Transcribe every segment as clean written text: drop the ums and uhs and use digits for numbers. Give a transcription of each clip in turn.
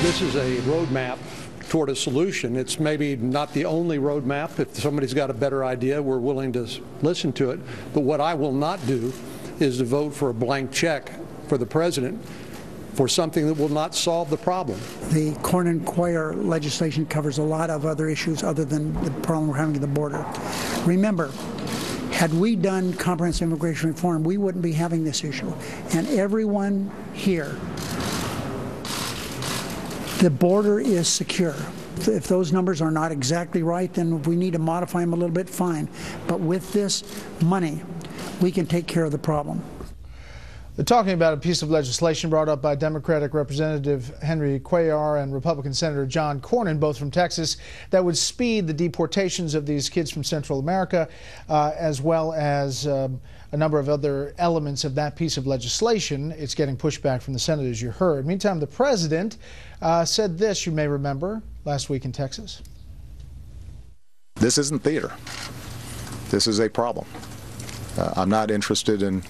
This is a roadmap toward a solution. It's maybe not the only roadmap. If somebody's got a better idea, we're willing to listen to it. But what I will not do is to vote for a blank check for the president for something that will not solve the problem. The Cornyn-Cuellar legislation covers a lot of other issues other than the problem we're having at the border. Remember, had we done comprehensive immigration reform, we wouldn't be having this issue. And everyone here, the border is secure. If those numbers are not exactly right, then if we need to modify them a little bit, fine. But with this money, we can take care of the problem. They're talking about a piece of legislation brought up by Democratic Representative Henry Cuellar and Republican Senator John Cornyn, both from Texas, that would speed the deportations of these kids from Central America, as well as a number of other elements of that piece of legislation. It's getting pushback from the Senate, as you heard. Meantime, the president said this, you may remember, last week in Texas. This isn't theater. This is a problem. I'm not interested in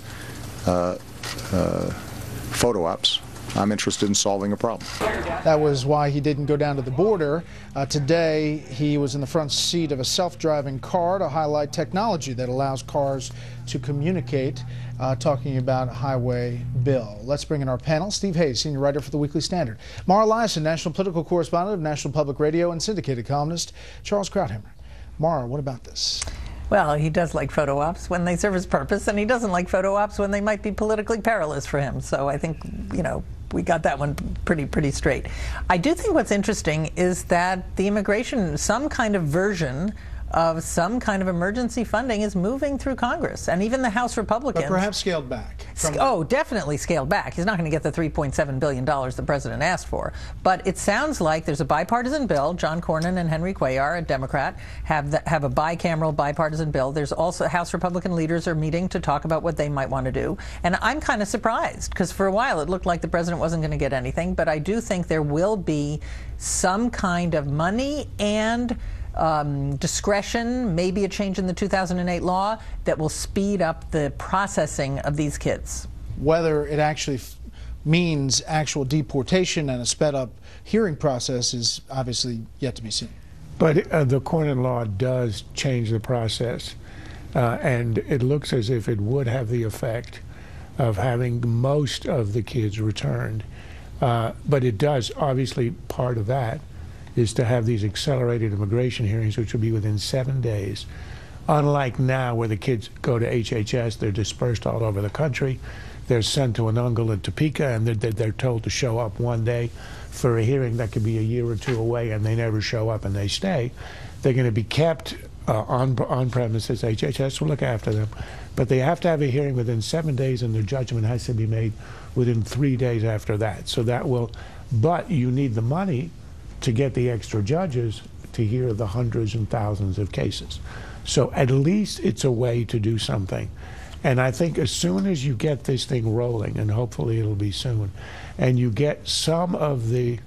photo ops. I'm interested in solving a problem. That was why he didn't go down to the border. Today, he was in the front seat of a self-driving car to highlight technology that allows cars to communicate, talking about Highway Bill. Let's bring in our panel. Steve Hayes, senior writer for the Weekly Standard. Mara Liasson, national political correspondent of National Public Radio, and syndicated columnist Charles Krauthammer. Mara, what about this? Well, he does like photo ops when they serve his purpose, and he doesn't like photo ops when they might be politically perilous for him. So I think, you know, we got that one pretty straight. I do think what's interesting is that the immigration, some kind of version of some kind of emergency funding is moving through Congress, and even the House Republicans. But perhaps scaled back. Oh, definitely scaled back. He's not going to get the $3.7 billion the president asked for. But it sounds like there's a bipartisan bill. John Cornyn and Henry Cuellar, a Democrat, have a bicameral bipartisan bill. There's also House Republican leaders are meeting to talk about what they might want to do. And I'm kind of surprised, because for a while it looked like the president wasn't going to get anything. But I do think there will be some kind of money and discretion, maybe a change in the 2008 law that will speed up the processing of these kids. Whether it actually means actual deportation and a sped up hearing process is obviously yet to be seen. But the Cornyn law does change the process, and it looks as if it would have the effect of having most of the kids returned. But it does, obviously, part of that is to have these accelerated immigration hearings, which will be within 7 days. Unlike now, where the kids go to HHS, they're dispersed all over the country. They're sent to Anungal and Topeka, and they're told to show up one day for a hearing that could be a year or two away, and they never show up and they stay. They're going to be kept on premises. HHS will look after them. But they have to have a hearing within 7 days, and their judgment has to be made within 3 days after that. So that will, but you need the money to get the extra judges to hear the hundreds and thousands of cases. So at least it's a way to do something. And I think as soon as you get this thing rolling, and hopefully it'll be soon, and you get some of the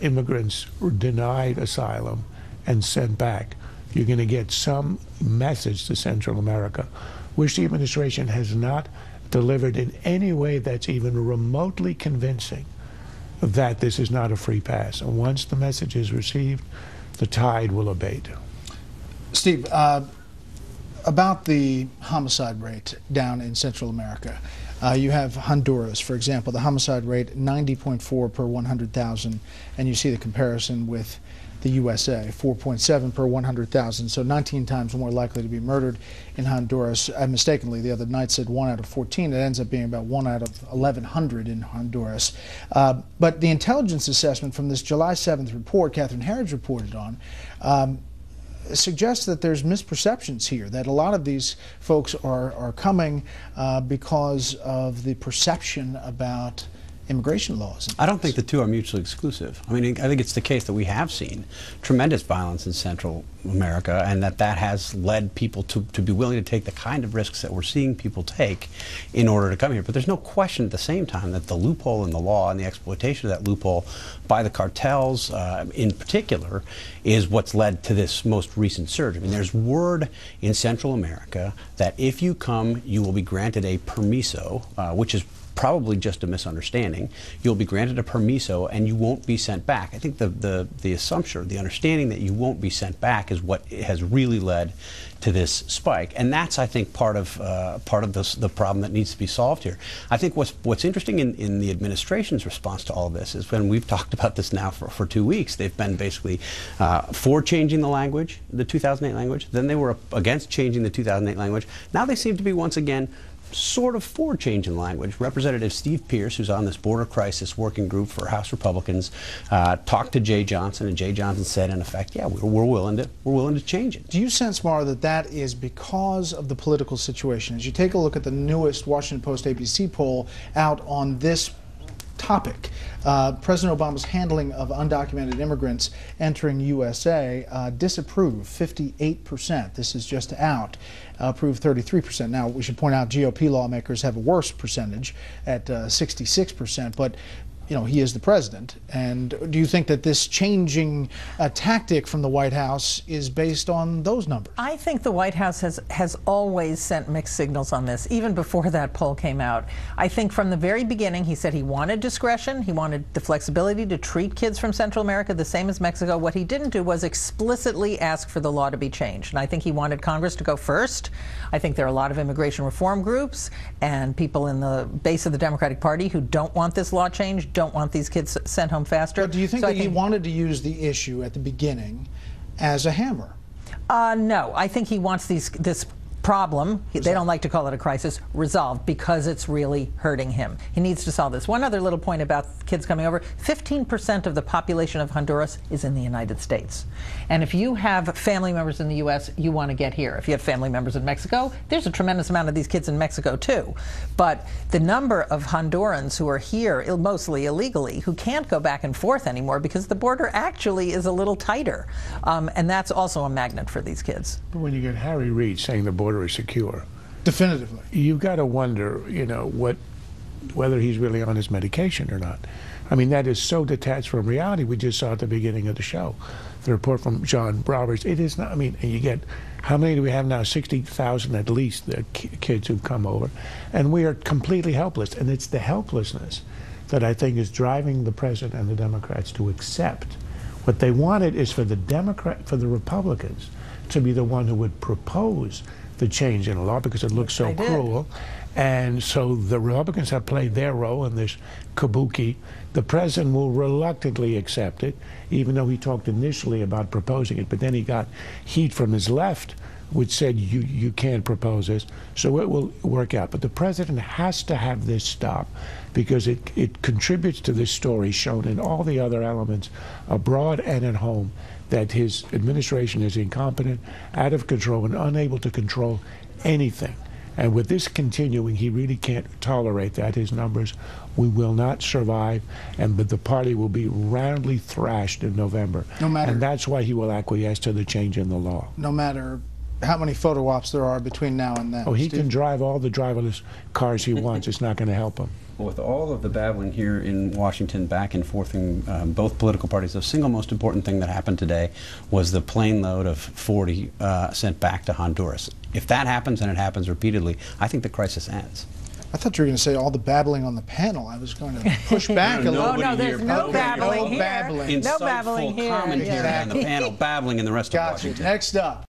immigrants denied asylum and sent back, you're going to get some message to Central America, which the administration has not delivered in any way that's even remotely convincing that this is not a free pass. And once the message is received, the tide will abate. Steve, about the homicide rate down in Central America, you have Honduras, for example, the homicide rate 90.4 per 100,000, and you see the comparison with the USA, 4.7 per 100,000, so 19 times more likely to be murdered in Honduras. I mistakenly the other night said 1 out of 14. It ends up being about 1 out of 1,100 in Honduras. But the intelligence assessment from this July 7th report, Catherine Herridge reported on, suggests that there's misperceptions here, that a lot of these folks are coming because of the perception about immigration laws. I don't think the two are mutually exclusive. I mean, I think it's the case that we have seen tremendous violence in Central America, and that has led people to be willing to take the kind of risks that we're seeing people take in order to come here. But there's no question at the same time that the loophole in the law and the exploitation of that loophole by the cartels in particular is what's led to this most recent surge. I mean, there's word in Central America that if you come, you will be granted a permiso, which is probably just a misunderstanding. You'll be granted a permiso and you won't be sent back. I think the assumption, the understanding that you won't be sent back is what has really led to this spike, and that's, I think, part of the problem that needs to be solved here. I think what's interesting in the administration's response to all of this is, when we've talked about this now for 2 weeks, they've been basically for changing the language, the 2008 language, then they were against changing the 2008 language. Now they seem to be once again sort of for changing the language. Representative Steve Pearce, who's on this border crisis working group for House Republicans, talked to Jay Johnson, and Jay Johnson said, in effect, yeah, we're willing to change it. Do you sense, Mara, that is because of the political situation? As you take a look at the newest Washington Post ABC poll out on this topic, President Obama's handling of undocumented immigrants entering USA disapproved 58%. This is just out. Approved 33%. Now, we should point out GOP lawmakers have a worse percentage at 66%, but you know, he is the president. And do you think that this changing tactic from the White House is based on those numbers? I think the White House has always sent mixed signals on this, even before that poll came out. I think from the very beginning he said he wanted discretion, he wanted the flexibility to treat kids from Central America the same as Mexico. What he didn't do was explicitly ask for the law to be changed. And I think he wanted Congress to go first. I think there are a lot of immigration reform groups and people in the base of the Democratic Party who don't want this law changed, don't want these kids sent home faster. But do you think that he wanted to use the issue at the beginning as a hammer? No, I think he wants this problem, they don't like to call it a crisis, resolved, because it's really hurting him. He needs to solve this. One other little point about kids coming over: 15% of the population of Honduras is in the United States. And if you have family members in the U.S., you want to get here. If you have family members in Mexico, there's a tremendous amount of these kids in Mexico too. But the number of Hondurans who are here, mostly illegally, who can't go back and forth anymore because the border actually is a little tighter. And that's also a magnet for these kids. But when you get Harry Reid saying the border is secure, definitively, you've got to wonder, you know, whether he's really on his medication or not. I mean, that is so detached from reality. We just saw at the beginning of the show the report from John Roberts. It is not. I mean, you get, how many do we have now? 60,000 at least, the kids who've come over, and we are completely helpless. And it's the helplessness that I think is driving the president and the Democrats to accept. What they wanted is for the Republicans to be the one who would propose the change in the law, because it looks so cruel. And so the Republicans have played their role in this kabuki. The president will reluctantly accept it, even though he talked initially about proposing it, but then he got heat from his left, which said you can't propose this. So it will work out. But the president has to have this stop, because it contributes to this story shown in all the other elements, abroad and at home, that his administration is incompetent, out of control, and unable to control anything. And with this continuing, he really can't tolerate that. His numbers, we will not survive, but the party will be roundly thrashed in November. No matter, and that's why he will acquiesce to the change in the law. No matter how many photo ops there are between now and then. Oh, he can drive all the driverless cars he wants. It's not going to help him. Well, with all of the babbling here in Washington, back and forth in both political parties, the single most important thing that happened today was the plane load of 40 sent back to Honduras. If that happens, and it happens repeatedly, I think the crisis ends. I thought you were going to say all the babbling on the panel. I was going to push back a little. Oh, no, there's no babbling here. Babbling. No babbling here. Commentary on the panel, babbling in the rest of Washington. Next up.